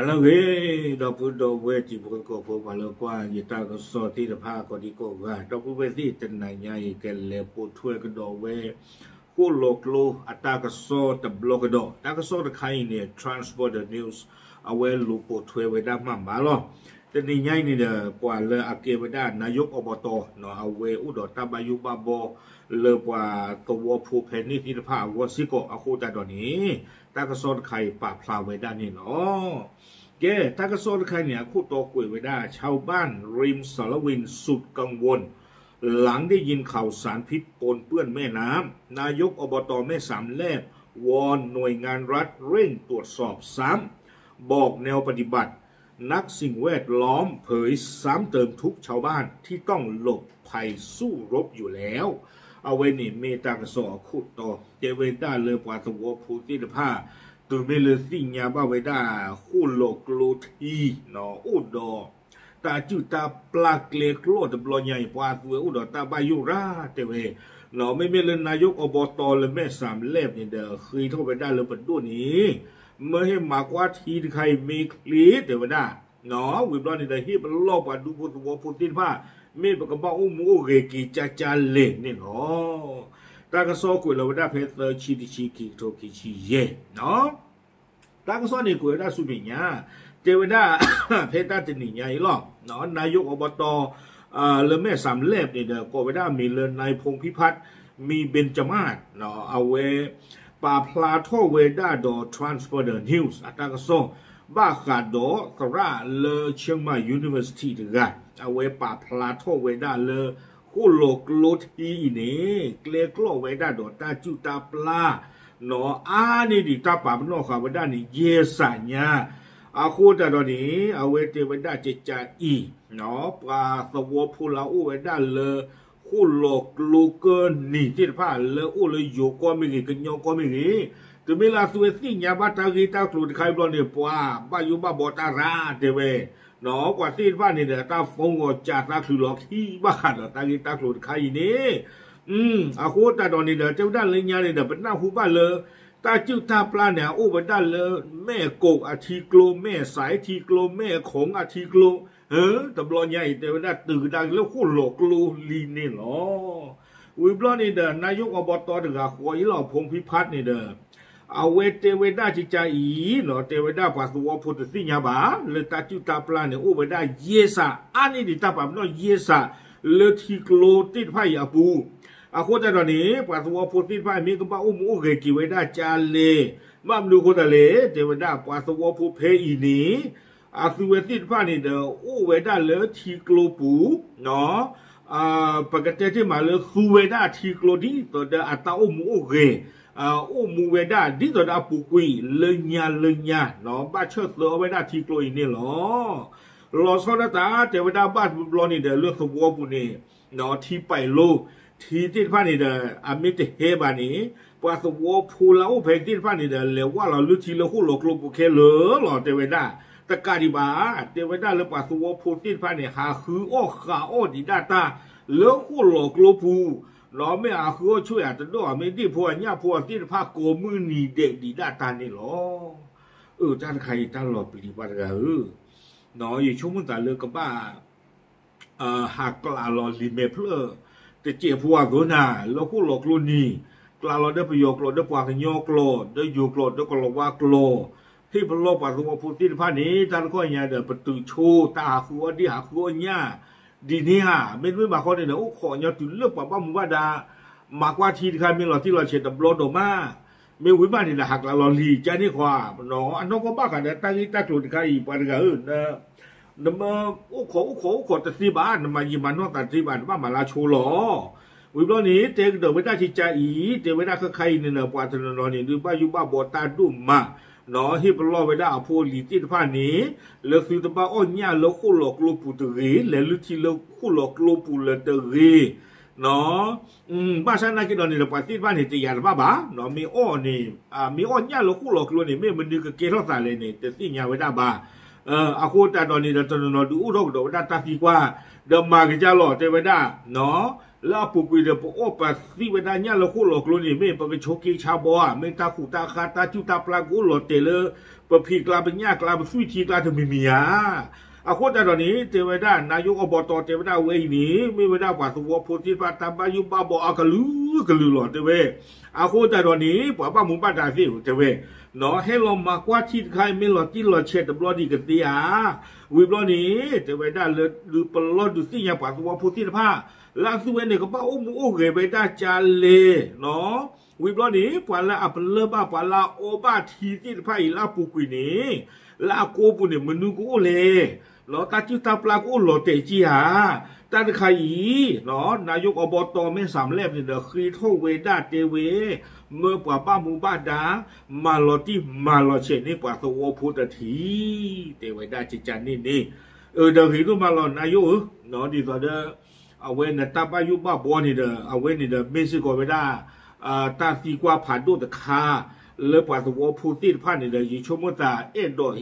แล้วเว้ดอกพุดดอกเวจิบุกโกโพมาเลกว่ายีตาก็สอที่ตะพาก็ดีก็ว่าดอกพุเวที่จันนายใหญ่แกเลปูถ้วยก็ดอกเวกู้โลกลูอัตากสอตะบล็อกดอกตากสอตะใครเนี่ย transport the news เอาไว้ลูปูถ้วยไว้ได้มาบ้าหรอแต่นี่ใหญ่นี่เด้อปว่าเลอาเกไว้ได้นายกอบตเนาะเอาไว้อุดรตาบายุบาบอเลปว่าตัวผู้แผ่นนี่ที่ตะพาวัวซิโกเอาคู่แต่ตอนนี้ตากสอตะใครปะพลาไว้ได้นี่เนาะแกถ้ากระโซนใครเนี่ยคู่โตกุยไว้ได้ชาวบ้านริมสารวินสุดกังวลหลังได้ยินข่าวสารพิษปนเปื้อนแม่น้ำนายกอบตแม่สามแลบวอนหน่วยงานรัฐเร่งตรวจสอบซ้ำบอกแนวปฏิบัตินักสิ่งแวดล้อมเผยซ้ำเติมทุกชาวบ้านที่ต้องหลบภัยสู้รบอยู่แล้วเอาไว้นี่เมตากระสอคู่โตเจเวด้าเลอปวาสวภูติภาตัวเมลสิญญาบ้าไว้ได้คู่โลกโลทีเนาะอุดอตาจุตาปลาเกลกโลดบลอใหญ่ปวาตัวอุดอตาบายุราเตเวเนาะไม่เมลนายกอบตเลยแม่สามเล็บนี่เด้อเคยเข้าไปได้เลยปัดด้วยนี้เมื่อให้มากว่าทีใครมีคลีเตเวด้าเนาะวิบลอนี่เด้อฮีบลอบดูบุตรวัวพูดินผ้าเมฆปกบ้าอุ้มโอเกกิจ่าเล่นี่เนาะตากระโซกุยเราได้เพชรชีดิชีกิโตกิชีเย่เนาะตากระโซนี่กุยได้สุบิญญาเจวด้าเพชรได้ตินิญญาอีหลอกเนาะนายกอบตเลแม่สามเล็บนี่เด้อก็ไปได้มีเลนายพงพิพัฒน์มีเบญจมาศเนาะเอาเวป่าพลาโทเวด้าดอทรานสเฟอร์เดอร์นิวส์ตากระโซบ้าขาดดอกระเลเชียงใหม่ยูนิเวอร์ซิตี้เด้อเอาไว้ป่าพลาโทเวด้าเลคู่โลกโลทีนี่เกลกโลเวด้าดอตาจุตาปลาเนาะนี่ดิตาป่ามันนอกขาเวด้านี่เยสัญญาคู่แต่ตอนนี้เอาไว้เทเวด้าเจจาอีเนาะปลาสวอพูลาอูเวด้าเลคู่โลกโลเกินนี่ที่ผ่านเลอูเลยอยู่ก็ไม่กี่กันยองก็ไม่กี่แต่เวลาสุเวสิญญาบัตากีตากลุ่นใครบอลเนี่ยปว่าบ้าอยู่บ้าบอตาราเทเวเนาะกว่าที่บ้านนี่เด้อตาฟงก็จากตาคือหลอกที่บ้านตากีตากลุ่นใครนี่คู่แต่ตอนนี้เด้อเจ้าด้านเลยญาเนี่ยเด้อเป็นหน้าคู่บ้านเลยตาจิ้วตาปลาเนี่ยโอ้ไปด้านเลยแม่กกอาทีโกลแม่สายทีโกลแม่ของอาทีโกลตบลอนใหญ่แต่ว่าตื่นดังแล้วคู่หลอกลูลีนี่หรอวิบลอนนี่เด้อนายกอบตเด้อขวยหล่อพงพิพัฒน์นี่เด้อเอาเวเตเวด้าจิจาอีเนาะเตเวด้าปัสสาวะพุทธสิญญาบาเลตาจิ้วตาปลาเนี่ยโอ้ไปได้เยสะนี่ดิตาปามเนาะเยสะเลทีโกลติดไพ่ยาปูคู่แต่ตอนนี้ปัสสาวะพุทธิภามีก็บ้าอุ้มโอเกกิเวด้าจาเลบ้ามดูคนแต่เลเทวด้าปัสสาวะพุเพอีนี้สุเวติภานี่เด้อโอเวด้าเลทีโกลปูเนาะปกติที่มาเลสุเวด้าทีโกลดีตัวเด้ออัตตาอุ้มโอเกอุ้มเวด้าดีตัวเด้อปุกุยเลญญาเนาะบ้าเชิดเลเวด้าทีโกลอีนี่หรอรอสอดตาเทวด้าบ้านรอนี่เด้อเลือกสวอปุนี่เนาะที่ไปโลทีที่ผ่านนี่เด้ออามิตเฮบานี่ปัสสาวะพูลาอุเพงที่ผ่านนี่เด้อเลว่าเราลุทีเลคู่หลอกลบุเคเลหล่อเทวดาตะการิบาเทวดาเลปัสสาวะพูที่ผ่านนี่หาคือโอขาโอดีดาตาเลคู่หลอกลบูเราไม่คือช่วยอาจจะด้วยไม่ดีพวกเนี่ยพวกที่ผ่าโกมือนีเด็กดีดาตานี่หรอท่านใครท่านหลอปฏิบัติกันเนาะอยู่ช่วงมันแต่เลิกกับบ้าหากกล่าวหลอลิเมเพลแต่เจ้าพวกตัวน่ะเราคู่หลอกลุ่นนี่กลาเราได้ประโยชน์เราได้ปวากยอกโลได้อยู่โกรธได้กลว่ากโลที่พระโลกปัสสาวะพุทธิภานี้ท่านก็ยังเดินประตูโชตาขัวดีหาขัวเนี่ยดีเนี่ยไม่มาคนเนี่ยโอ้ขอเนี่ยถึงเลือกป้ามุวาดามากว่าทีใครมีหลอดที่เราเฉดดับโลดออกมาไม่วิบ้านนี่แหละหักเราลีใจนี่ความเนาะอันนั้นก็บ้ากันแต่ตั้งที่ตั้งตัวใครอีกปัญหาอื่นนะนมาโอ้ขอแต่ที่บ้านมายิมันนอกแต่ที่บ้านว่ามาลาโชหลอวิบล้อนี้เตกเดินไม่ได้ชิจาอีเตไม่ได้ใครเนี่ยเนาะปวาตนนนี่ดูบ้าอยู่บ้าบอตาดุมมาเนาะที่ปล้อไม่ได้เอาโพลีติดผ้านี้แล้วคือตบ้าอ้อนเนี่ยแล้วคู่หลอกลูปูตะรีแล้วลุทีแล้วคู่หลอกลูปูเลตะรีเนาะบ้านฉันนักกินนี่เราปฏิบัตินี่ตียาบ้าเนาะมีอ้อนี่มีอ้อนเนี่ยแล้วคู่หลอกลูนี่ไม่มันดูกับเกล้าตาเลยนี่แต่ที่เนี่ยไว้ได้บ้าอาคูตาตอนนี้เราจะนอนดูอุดมดอกด้านตาดีกว่าเดิมมากิจาหล่อเทวดาเนาะ แล้วปุกุยเดปโอปัสที่เวลาเนี่ยเราคู่หลอกลวงนี่ไม่ไปโชกีชาวบัวไม่ตาขู่ตาคาตาจุตาปลากูหลอกเตลปะพีกลาเป็นยากลาเป็นสุยทีกลาถึงมีเมียอาโคตรตอนนี้เทวดานายกอบตเทวดาเวนี้ไม่เวดาปัสสาวะพุทธิปัตตาบายุบาบอากลือหลอดเทวอาโคตรตอนนี้ป้ามุป้าดาสิเทวเนาะให้เรามากว่าที่ใครไม่หลอดที่หลอดเช็ดบลอดีกันตีวิบลอนี้เทวดาเลยหรือปลอดดูสิยาปัสสาวะพุทธิภาลาสุเวเนี่ยก็ป้าโอ้เกไปได้จาเลเนาะวิบลอนี้ปาลาอัปเลบ้าปาลาโอบาทีที่ภาอีลาปุกุยนี้ลาโกปุเนี่ยมนุกูเลเนาะตาจุตาปลากูหลอเตจีหาตาใครเนาะนายกอบตไม่สามเล่มเนี่ยคือโทเวดาเตเวเมื่อป่าป้ามูบ้าดามาลอที่มาลอเชนี่ป่าสวพุทธทีเตเวดาจิจันนี่เดี๋ยวเห็นดูมาลอนายกเนาะดีต่อเด้อเอาเว้นตาป้ายุบ้าบัวนี่เด้อเอาเว้นนี่เด้อไม่ใช่ก็ไม่ได้ตาสีกว่าผ่านดูตะคาเลยป่าสวพุทธิผ่านนี่เด้อยิ่งชมว่าตาโดย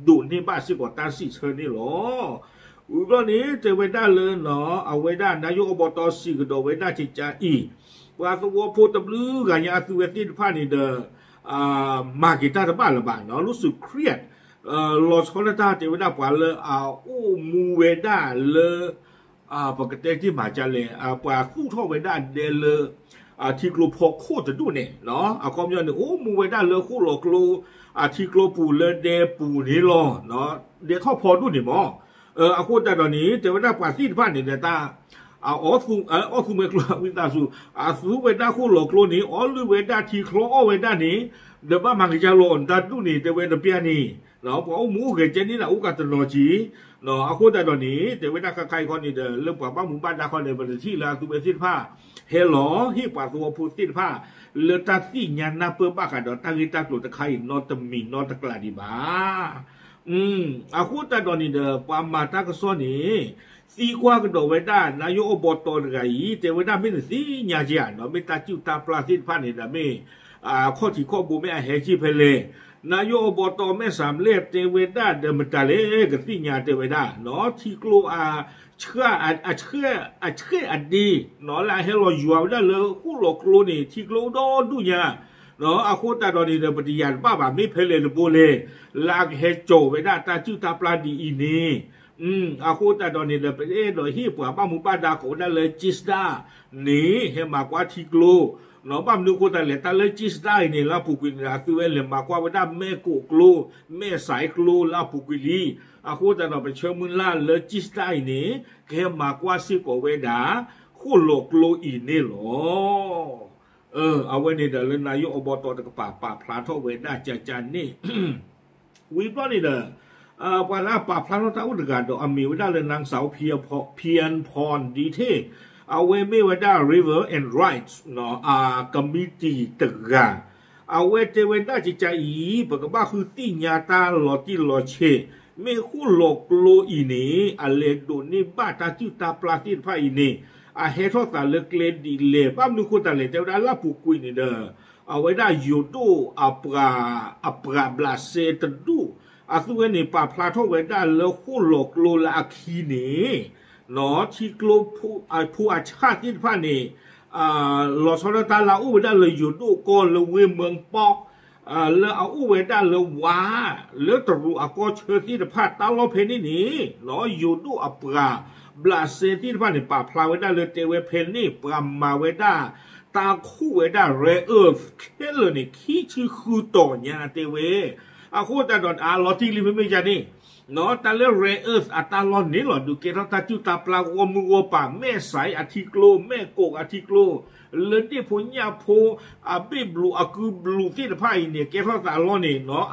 ดูนี่บ้าสิกว่าตาสีเชิญนี่หรออุปนี้เทวดาเลยเนาะเอาไว้ด้านนายกอบตสิกโดไว้ด้านจิตใจว่าตัวพูดตบลือกันยาตัวที่ผ่านนี่เด้อมากิตาตบ้านละบ้านเนาะรู้สึกเครียดลอสคอลตาเทวดาป่าเลยมูเวด้าเลยปกติที่มาจะเลยป่าคู่ท่อเวด้าเดลที่กลัวพอโคตรดูเนี่ยเนาะความยาวเนี่ยมูเวด้าเลยคู่หลอกลูที่กลัวปูเลยเดปูนี่รอเนาะเดท่อพอดูเนี่ยมั้งอาคูแต่ตอนนี้เทวดาป่าที่ผ่านเนี่ยตาสุเมกลวิตาสุสุเวดาคู่หลอกลวงนี้ลือเวดาทีโคลเวดานี้เดี๋ยวบ้ามันจะหลอนตัดดูนี่เทวดาเปียนี่เนาะพอมูเกจนี่นะอุกาตโนจีเนาะอาคูแต่ตอนนี้เทวดาใครคนนี้เดี๋ยวเรื่องป่าบ้าหมู่บ้านดาคนเลยบันที่ละสุเวสิทธาเฮลโลฮีป่าสุวพุทธิภาเลตัดสิ่งยันนาเปิดบ้ากันดอกตั้งที่ตั้งตัวตะไคร้นอตมีนอตะกลาดีบ้าอาคูแต่ตอนนี้เดี๋ยวปามาตากส่วนนี้สีกว่าก็โดนไว้ได้นายกอบตอะไรแต่ว่าได้ไม่ได้สิญาติเนาะไม่ตาจิ้วตาปลาสิพันเนี่ยไม่ข้อที่ข้อบูไม่เฮจิเพลนายกอบตไม่สามเล็บเทวดาเดิมตาเล่กับสิญาเทวดาเนาะที่กลัวเชื่อดีเนาะแล้วให้เราอยู่ได้เลยคู่หลอกลวงนี่ที่กลัวโดนดูเนี่ยเนาะอาคูตาตอนนี้เดิมปฏิญาณป้าแบบไม่เพลเลยโบเลลากเฮโจไว้ได้ตาจิ้วตาปลาดีอีนี่อาคูตาตอนนี้เลยเป็นโดยที่ป่าบ้ามุบ้าดาโขนั่นเลยจิสดานี่เฮมากว่าที่กลัวเนาะบ้ามนึกว่าแต่เลยตาเลยจิสได้เนี่ยลาปุกิลาคือเลยมากว่าได้แม่กูกลัวแม่สายกลัวลาปุกิลีอาคูตาเราไปเชื่อมุนล่าเลยจิสได้เนี่ยเฮมากว่าสิโกเวดาคู่หลอกลวงอีนี่หรอเอาไว้ในเดือนนายกอบตตะกป่าพลาทเวด้าจานนี่วิปนี่เด้อปลาป่าพลาทตะอุดกันดอกมีไว้ได้เลยนางสาวเพียนพรดีเทเอาไว้ไม่ไว้ได้ River and Rights เนาะคอมมิตี้ตึกกันเอาไว้เจเวนได้จิตใจปกบ้าคือตีญาตาหลอที่หลอเชไม่คู่หลอกโลอีนี่อะไรโดนี่บ้าตาจิ้วตาปลาที่ไพ่นี่เฮทอตาเล็กเล็ดดีเล่บ้ามนึกว่าแต่เลยแต่ว่าลาปุกุยนี่เด้อเอาไว้ได้ยูโตอัปราบลาเซตดูสุเวนี่ป่าพลาทไว้ได้แล้วคู่หลอกโลละคีนี่เนาะที่กลัวผู้อาชาติที่ผ่านนี่ลอสอนตาลาอูได้เลยยูโตก็เลยเวเมืองปอกแล้วเอาอูไว้ได้เลยว่าแล้วตรูก็เชิญที่ผ่านตาลอเพนี่นี่เนาะยูโตอัปราบลาเซที่ผ่านในป่าพลาไว้ได้เลยเตเวเพนนี่ปรามาไว้ได้ตาคู่ไว้ได้เรเออร์เคลนี่ขี้ชื่อคือต่อเนี่ยเตเวคู่แต่ดอนลอที่ริมไม่จานี่เนาะแต่เรื่องเรเออร์ตาลอนนี่หรอดูเกตาจุตาปลาวมือป่าแม่สายอาทิกโลแม่โกกอาทิกโลเลือดที่พูญาโพบิบลูคือบลูที่ไพ่เนี่ยเกตาลอนนี่เนาะ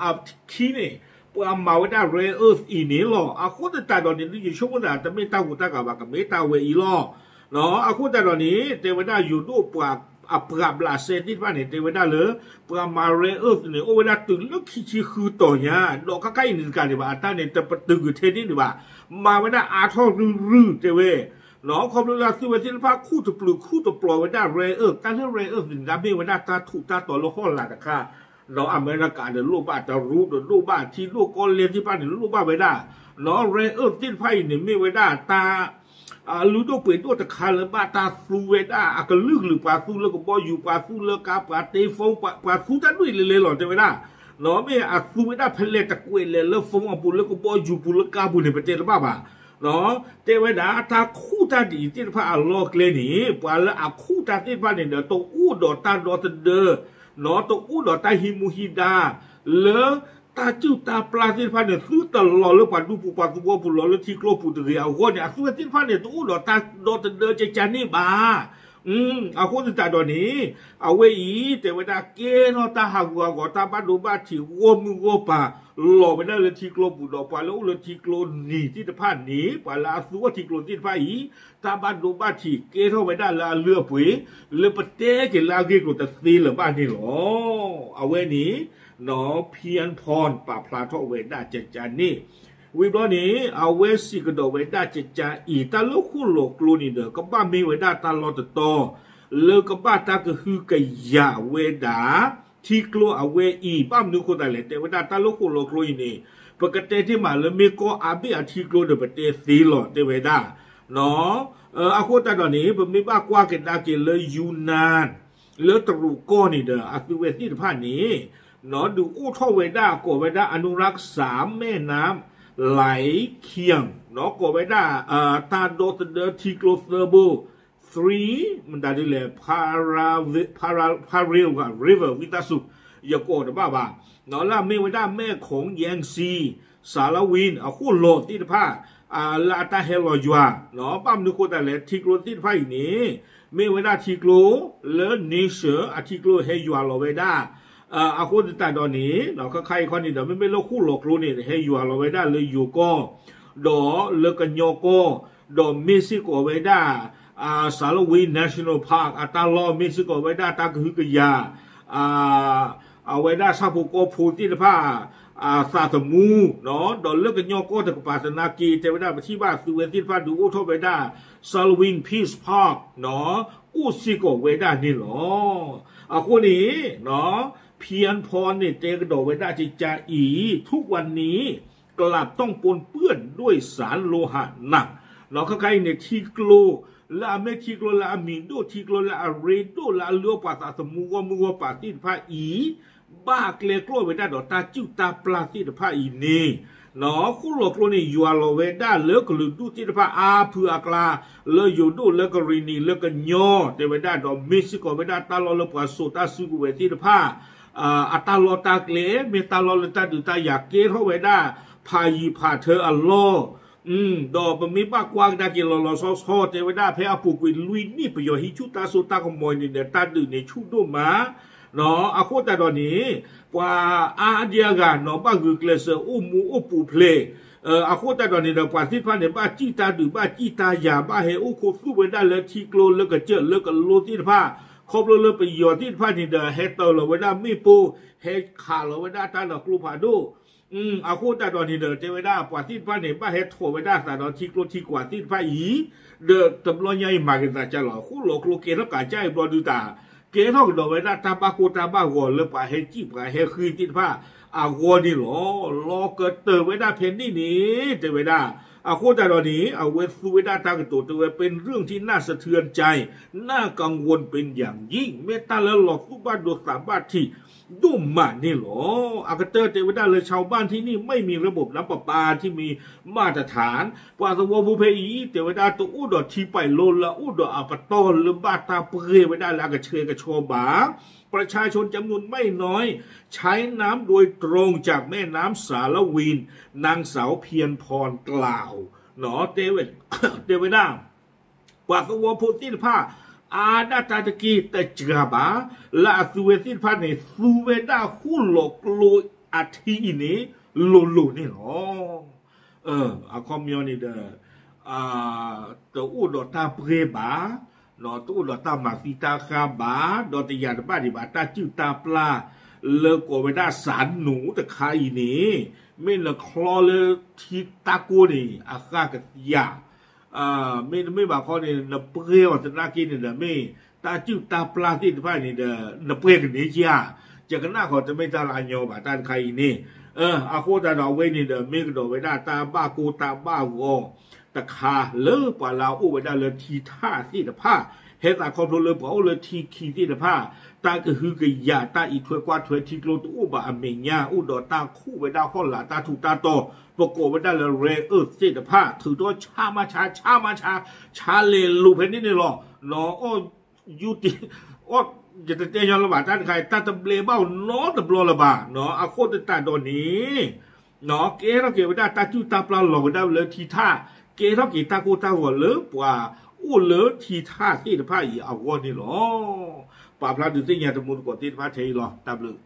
ขี้เนี่ยปรามาไว้ได้เรเออร์อีนี่หรอคู่แต่ตาดอนนี่อยู่ช่วงนั้นแต่ไม่ตาหูตากาบกับไม่ตาเวอีหรอเนาะคู่แต่ดอนนี้เทวดาอยู่ดูปากปราบลาเซที่ว่าเนี่ยเทวดาเลยปรามาเรเออร์เนี่ยโอเวลาตึงแล้วขี้ชี้คือต่อเนี่ยดอกใกล้ๆนี่กันดีว่าตาเนี่ยแต่ตึงอยู่เทนี่ดีว่ามาไว้ได้ทอรื้อเทเวเนาะความรู้ลาสุเวทินภาคู่ตัวปลุกคู่ตัวปล่อยไว้ได้เรเออร์การเรื่องเรเออร์ถึงการไม่ไว้ได้ตาถูกตาต่อโลกหลักตะค่ะเราอเมริกาเดี๋ยวลูกบ้านจะรู้เดี๋ยวลูกบ้านที่ลูกก็เรียนที่บ้านเดี๋ยวลูกบ้านไว้ได้เนาะเรเออร์ที่ไพ่เนี่ยไม่ไว้ได้ตา ลูกเป็นตัวตะคาเลยบ้าตาสูเวด้าก็ลึกหรือปลาสูแล้วก็บ่อยู่ปลาสูแล้วกาปลาเตฟงปลาสูท่านด้วยเลยหรอเจ้าเวด้าเนาะไม่สูเวด้าเพลตะกุยเลยแล้วฟงปูแล้วก็บ่อยู่ปูแล้วกาบุในประเทศละบ้าเนาะเจ้าเวด้าตาคู่ตาดีที่พระอัลลอฮ์เลยนี่ปลาแล้วคู่ตาที่พระเนี่ยตัวอู้ดอตาดอตเดอเนาะตัวอู้ดอตาฮิมูฮิดาแล้วตาจิ้วตาปลาที่พันเนี่ยซื้อตลอดแล้วปัดดูปูปัดดูบัวปูหล่อแล้วที่โกลปูตะเกียเอาคนเนี่ยซื้อที่พันเนี่ยตู้ดอกตาดอกเดินใจจันนี่บ้าเอาคนที่ตาดอกนี้เอาไว้อีแต่เวลาเกณฑ์ตาหักหัวตาบ้านดูบ้านที่วัวมือวัวป่าหล่อไปได้เลยที่โกลปูดอกป่าแล้วเลยที่โกลนี่ที่พันนี้ป่าลาซื้อที่โกลที่พันอีตาบ้านดูบ้านที่เกณฑ์เข้าไปได้ละเลือปุ๋ยเลือประเทศที่ลาเกโกลตัดซีหรือบ้านนี่หรอเอาไว้นี้เนาะเพียนพรป่าพลาทเวด้าเจจานี่วิบล้อนี้เอาเวสิกระโดเวด้าเจจาอีตาลูกคู่โลกลูนี่เด้อก็บ้ามีเวด้าตาลอตโตเลิกก็บ้าตาก็คือกะยาเวด้าที่กลัวเอาเวอีบ้ามนึกคนแต่เลยแต่เวด้าตาลูกคู่โลกลูนี่ปกติที่มาเลยมีก็อาบิอาทิกลัวเดประเทศสีหลอดเวด้าเนาะอาโคตาตอนนี้ผมมีบ้ากว่ากันดาเกเลยยูนานเลือตรูก้อนี่เด้ออาคิเวที่ผ่านนี้เนาะดูอู้ท่อเวด้าโกเวด้าอนุรักษ์3แม่น้ำไหลเคียงเนาะโกเวด้าตาโดตเดอร์ทิโกลเซอร์โบ3มันได้เลยพาราลกับริเวอร์วิตาสุยาโกดบ้าเนาะล่าเมเวด้าแม่ของแยงซีสารวินเอาคู่โหลดที่ผ้าลาตาเฮลอยว่าเนาะปั้มนึกคนแต่เลยทิโกลที่ผ้าอีนี้เมเวด้าทิโกลเลนิเชอร์ทิโกลเฮยัวโลเวด้าอาคนตาดอนนี้เราก็ใครคนนี้เดี๋ยวไม่เลิกคู่หลอกรู้นี่ให้อยู่เราไว้ได้เลยอยู่ก็ดอเลิกกันโยก็ดอมิซิโกไว้ได้สารวิน National Park ตาลอมิซิโกไว้ได้ตาคือกยาเอาไว้ได้ซาบุโกพูที่ผ้าซาตมูเนาะดอเลิกกันโยก็แต่กับปาสนากีแต่ไว้ได้ไปที่บ้านสุเวนที่ผ้าดูทั่วไปได้สารวินพีซพาร์คเนาะอุซิโกไว้ได้นี่หรอคนนี้เนาะเพียนพรเนี่ยเจกระโดดไว้ได้จิจาอีทุกวันนี้กลับต้องปนเปื้อนด้วยสารโลหะหนักเราเข้าใกล้เนี่ยทีโกลละเมทีโกลละมินโดทีโกลละเรโดละเลือปาตาสมัวมัวปาติดผ้าอีบ้าเกลกลัวไว้ได้ดอกตาจิ้วตาปลาติดผ้าอีนี่เนาะคุณหลอกลวงนี่ยัวโลเวด้าเลิกหรือดูติดผ้าเพื่อกลาเลิกอยู่ดูเลิกรีนีเลิกโยเดเวด้าดอกมิสโกเวด้าตาลอเลิกปาสุตาสุกเวติดผ้าอัตลอตาเกลเมตาลอลตาดูตาอยากเกลเข้าไว้ได้พายีพาเธออัลลอฮ์ดอกมันมีบ้ากว้างได้กินลอซอสเทวดาเพอผูกวิลุยนี่ประโยชน์ฮิชุตาสุตาขโมยเนี่ยตาดื่นในชุดดูมาเนาะอาโคตาดอนนี้ว่าอาเดียกันเนาะบ้าคือเกลเซอร์อุมูอุปูเพลอาโคตาดอนนี้เรากว่าที่พันเนี่ยบ้าจีตาดูบ้าจีตายาบ้าเฮอุโคสู้ไว้ได้เลยทีโกลแล้วก็เจอแล้วก็โลที่ผ้าครบเลยไปยอที่ผ้านี่เดอเฮตเตอร์เราไว้ได้ไม่ปูเฮขาเราไว้ได้ตาเรากลูผาดูอาคูตาดอนนี่เดอเจไว้ได้กว่าที่ผ้าเนี่ยบ้าเฮตโถไว้ได้แต่ดอนที่กลูที่กว่าที่ผ้าอีเดอตำรวจใหญ่มากันแต่จะหล่อคู่หลอกลูกเกล้าการใจบอดูตาเกล้าดอกไว้ได้ตาบ้ากูตาบ้าหัวเลยป่าเฮจีบป่าเฮคืนที่ผ้าวัวนี่หรอเกิดเติมไว้ได้เพนนี่นี้เจไว้ได้โคตรตอนนี้เวสูเวดาตากตัวเป็นเรื่องที่น่าสะเทือนใจน่ากังวลเป็นอย่างยิ่งเมตาและหลอกผู้บ้านโดยสามบ้านที่ดุมมานี่หรออากาเตอร์เทวดาเลยชาวบ้านที่นี่ไม่มีระบบน้ำประปาที่มีมาตรฐานกว่าสวบุเพอีเทวดาตัวอุดอทีไปโลละอุดออาปตอนหรือบาตาเปรย์ไว้ได้แล้วก็เชยกับโชบาประชาชนจำนวนไม่น้อยใช้น้ำโดยตรงจากแม่น้ำสารวินนางสาวเพียรพรกล่าวหนอเดวิดากว่าตัวพูดที่ผ้าดาตาตะกี้แต่จราบาลาสุเวติผ้าในสุเวดาคู่หลอกลวงอาทินี้ลุนี่หรอคอมมิวนิเดอตัวอุดตาเปรบาเนาะตัวอุดตามาฟิตาคาบาดอตยาบ้าดิบาตาจิ้วตาปลาเลิกโกเวดาสารหนูตะไคร่นี้ไม่ละคลอเลยทีตากูนี่อาคากับยาไม่บอกเขาเนี่ยนเปรี้ยวจะน่ากินเนี่ยไม่ตาจิ้วตาปลาที่ที่บ้านนี่นเปรี้ยวกันนี้จ้าจากนั้นเขาจะไม่ตาลายโยบาตาใครนี่อาโคตาดอกเวนี่ไม่กระโดดไว้ได้ตาบ้ากูตาบ้าโว ตะคาเลือปลาอุบได้เลยทีท่าที่ตะผ้าเฮตาคอนโทรลเลยบอกเลยทีคีที่ตะผ้าตาก็คือกยาตาอีถวยกว่าถวยทีโกลตุบะอเมญาอุดอตาคู่ไว้ได้ข้อหลาตาถูกตาโตปรากฏไว้ได้เลยเรที่ตะผ้าถือตัวชาเลลูเพนนี่นี่หรอเนาะโอ้ยูติโอ้จะเตยอนระบาดด้านใครตาตะเบลเบ้าเนาะตะบลระบาดเนาะอาโคตตาโดนนี้เนาะเกเราเกี่ยวได้ตาจูตาปลาหลอกได้เลยทีท่าเกเราเกี่ยวตากูตาหัวเลือปว่าอู้เลือทีท่าที่ตะผ้าอีเอาวันนี่หรอป่าพระดุสิยาตะมุนกว่าที่พระเทยหรอตาบลือ